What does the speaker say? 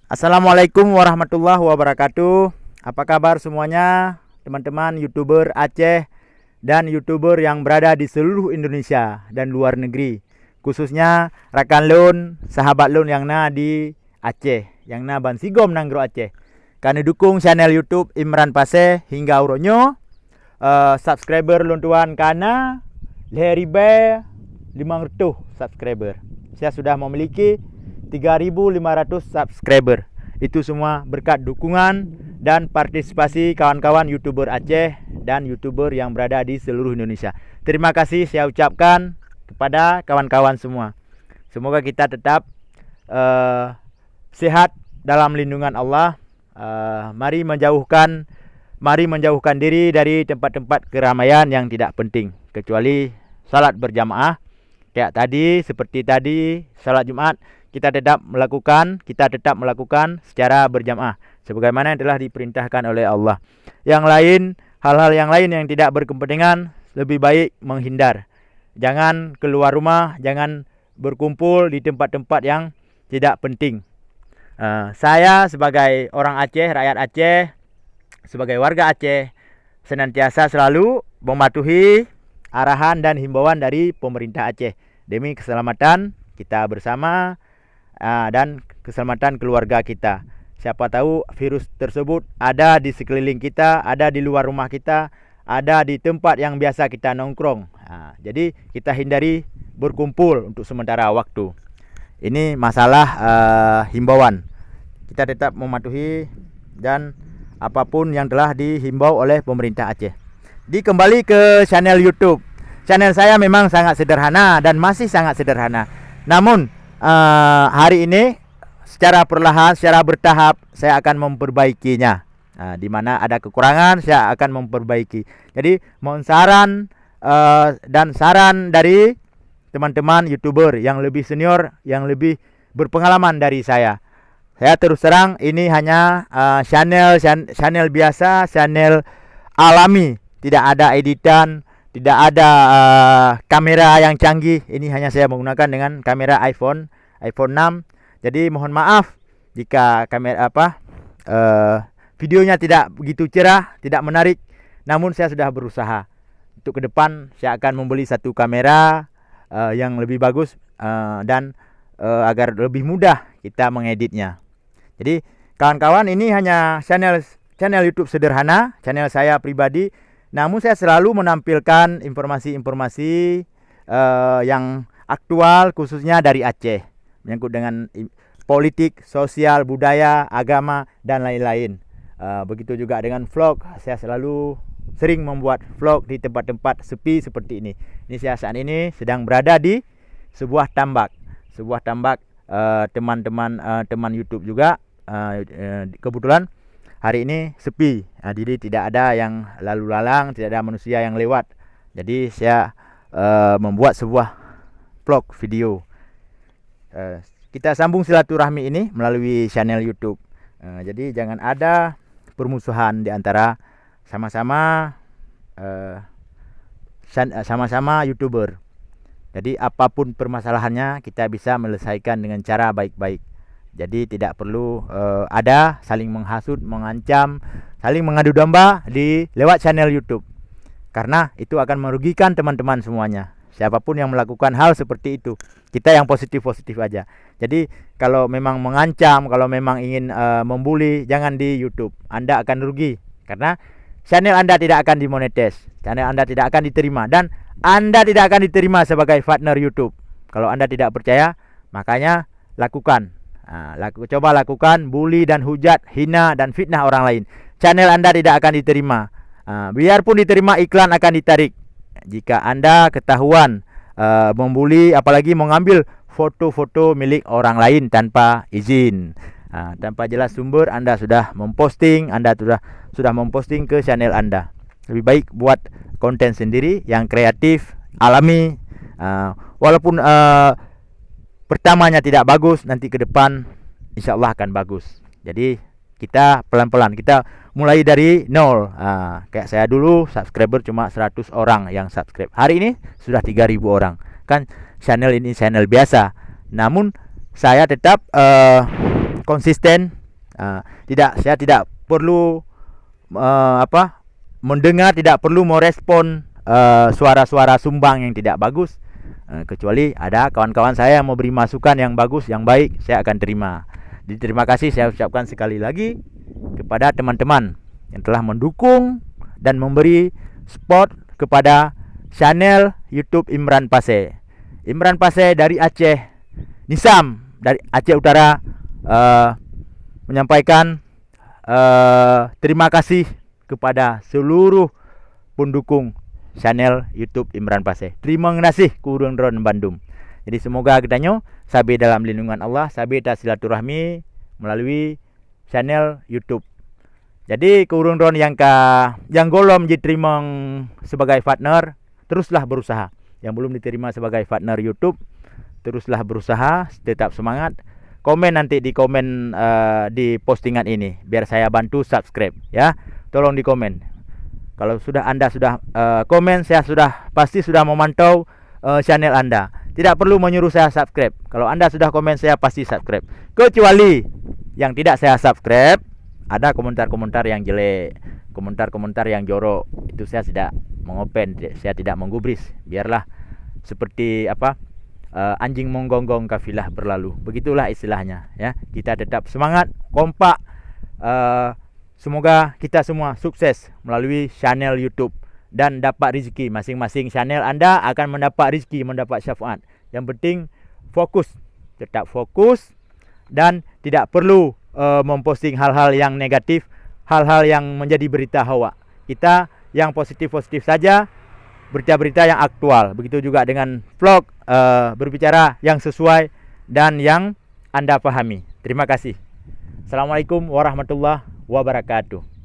Assalamualaikum warahmatullahi wabarakatuh. Apa kabar semuanya, teman-teman YouTuber Aceh dan YouTuber yang berada di seluruh Indonesia dan luar negeri. Khususnya rakan lun, sahabat lun yang na di Aceh, yang na Bansigom Nanggro Aceh. Kami dukung channel YouTube Imran Paseh hingga uronyo. Subscriber lun tuan kana leheribe 500 subscriber. Saya sudah memiliki 3.500 subscriber. Itu semua berkat dukungan dan partisipasi kawan-kawan YouTuber Aceh dan YouTuber yang berada di seluruh Indonesia. Terima kasih saya ucapkan kepada kawan-kawan semua. Semoga kita tetap sehat dalam lindungan Allah. Mari menjauhkan diri dari tempat-tempat keramaian yang tidak penting, kecuali salat berjamaah. Kayak tadi, seperti tadi salat Jumat kita tetap melakukan secara berjamaah sebagaimana yang telah diperintahkan oleh Allah. Yang lain, hal-hal yang lain yang tidak berkepentingan lebih baik menghindar. Jangan keluar rumah, jangan berkumpul di tempat-tempat yang tidak penting. Saya sebagai orang Aceh, rakyat Aceh, sebagai warga Aceh, senantiasa selalu mematuhi arahan dan himbauan dari pemerintah Aceh demi keselamatan kita bersama dan keselamatan keluarga kita. Siapa tahu virus tersebut ada di sekeliling kita, ada di luar rumah kita, ada di tempat yang biasa kita nongkrong. Jadi kita hindari berkumpul untuk sementara waktu. Ini masalah himbauan. Kita tetap mematuhi dan apapun yang telah dihimbau oleh pemerintah Aceh. Kembali ke channel YouTube. Channel saya memang sangat sederhana dan masih sangat sederhana. Namun hari ini secara perlahan, secara bertahap saya akan memperbaikinya. Di mana ada kekurangan saya akan memperbaiki. Jadi mohon saran dan saran dari teman-teman YouTuber yang lebih senior, yang lebih berpengalaman dari saya. Saya terus terang ini hanya channel biasa, channel alami, tidak ada editan, tidak ada kamera yang canggih. Ini hanya saya menggunakan dengan kamera iPhone 6. Jadi mohon maaf jika kamera videonya tidak begitu cerah, tidak menarik. Namun saya sudah berusaha. Untuk ke depan saya akan membeli satu kamera yang lebih bagus dan agar lebih mudah kita mengeditnya. Jadi kawan-kawan, ini hanya channel YouTube sederhana, channel saya pribadi. Namun saya selalu menampilkan informasi-informasi yang aktual khususnya dari Aceh, menyangkut dengan politik, sosial, budaya, agama dan lain-lain. Begitu juga dengan vlog. Saya selalu sering membuat vlog di tempat-tempat sepi seperti ini. Ini saya saat ini sedang berada di sebuah tambak. Teman YouTube juga. Kebetulan hari ini sepi, jadi tidak ada yang lalu lalang, tidak ada manusia yang lewat. Jadi saya membuat sebuah vlog video. Kita sambung silaturahmi ini melalui channel YouTube. Jadi jangan ada permusuhan di antara sama-sama YouTuber. Jadi apapun permasalahannya kita bisa menyelesaikan dengan cara baik-baik. Jadi tidak perlu ada saling menghasut, mengancam, saling mengadu domba di lewat channel YouTube. Karena itu akan merugikan teman-teman semuanya. Siapapun yang melakukan hal seperti itu, kita yang positif-positif aja. Jadi kalau memang mengancam, kalau memang ingin membuli, jangan di YouTube. Anda akan rugi karena channel Anda tidak akan dimonetize, channel Anda tidak akan diterima, dan Anda tidak akan diterima sebagai partner YouTube. Kalau Anda tidak percaya, makanya lakukan. Coba lakukan bully dan hujat, hina dan fitnah orang lain. Channel Anda tidak akan diterima. Biarpun diterima, iklan akan ditarik. Jika Anda ketahuan membuli, apalagi mengambil foto-foto milik orang lain tanpa izin, tanpa jelas sumber, Anda sudah memposting, sudah memposting ke channel Anda. Lebih baik buat konten sendiri yang kreatif, alami. Walaupun pertamanya tidak bagus, nanti ke depan insyaallah akan bagus. Jadi kita pelan-pelan, kita mulai dari nol. Kayak saya dulu subscriber cuma 100 orang yang subscribe. Hari ini sudah 3.000 orang. Kan channel ini channel biasa. Namun saya tetap konsisten. Saya tidak perlu mendengar, tidak perlu merespon suara-suara sumbang yang tidak bagus. Kecuali ada kawan-kawan saya yang mau beri masukan yang bagus, yang baik, saya akan terima. Jadi terima kasih saya ucapkan sekali lagi kepada teman-teman yang telah mendukung dan memberi support kepada channel YouTube Imran Paseh. Imran Paseh dari Aceh, Nisam dari Aceh Utara menyampaikan terima kasih kepada seluruh pendukung channel YouTube Imran Paseh. Terima kasih kurang dron Bandung. Jadi semoga kedanyo sabi dalam lindungan Allah, sabi ta silaturahmi melalui channel YouTube. Jadi kurang dron yang golom diterima sebagai partner, teruslah berusaha. Yang belum diterima sebagai partner YouTube, teruslah berusaha, tetap semangat. Komen nanti di komen di postingan ini biar saya bantu subscribe ya. Tolong di komen. Kalau Anda sudah komen, saya pasti sudah memantau channel Anda. Tidak perlu menyuruh saya subscribe. Kalau Anda sudah komen, saya pasti subscribe. Kecuali yang tidak saya subscribe, ada komentar-komentar yang jelek, komentar-komentar yang jorok. Itu saya tidak mengopen, saya tidak menggubris. Biarlah seperti anjing menggonggong kafilah berlalu. Begitulah istilahnya ya. Kita tetap semangat, kompak. Semoga kita semua sukses melalui channel YouTube dan dapat rezeki. Masing-masing channel Anda akan mendapat rezeki, mendapat syafaat. Yang penting fokus, tetap fokus dan tidak perlu memposting hal-hal yang negatif, hal-hal yang menjadi berita hawa. Kita yang positif-positif saja, berita-berita yang aktual. Begitu juga dengan vlog, berbicara yang sesuai dan yang Anda pahami. Terima kasih. Assalamualaikum warahmatullahi wabarakatuh.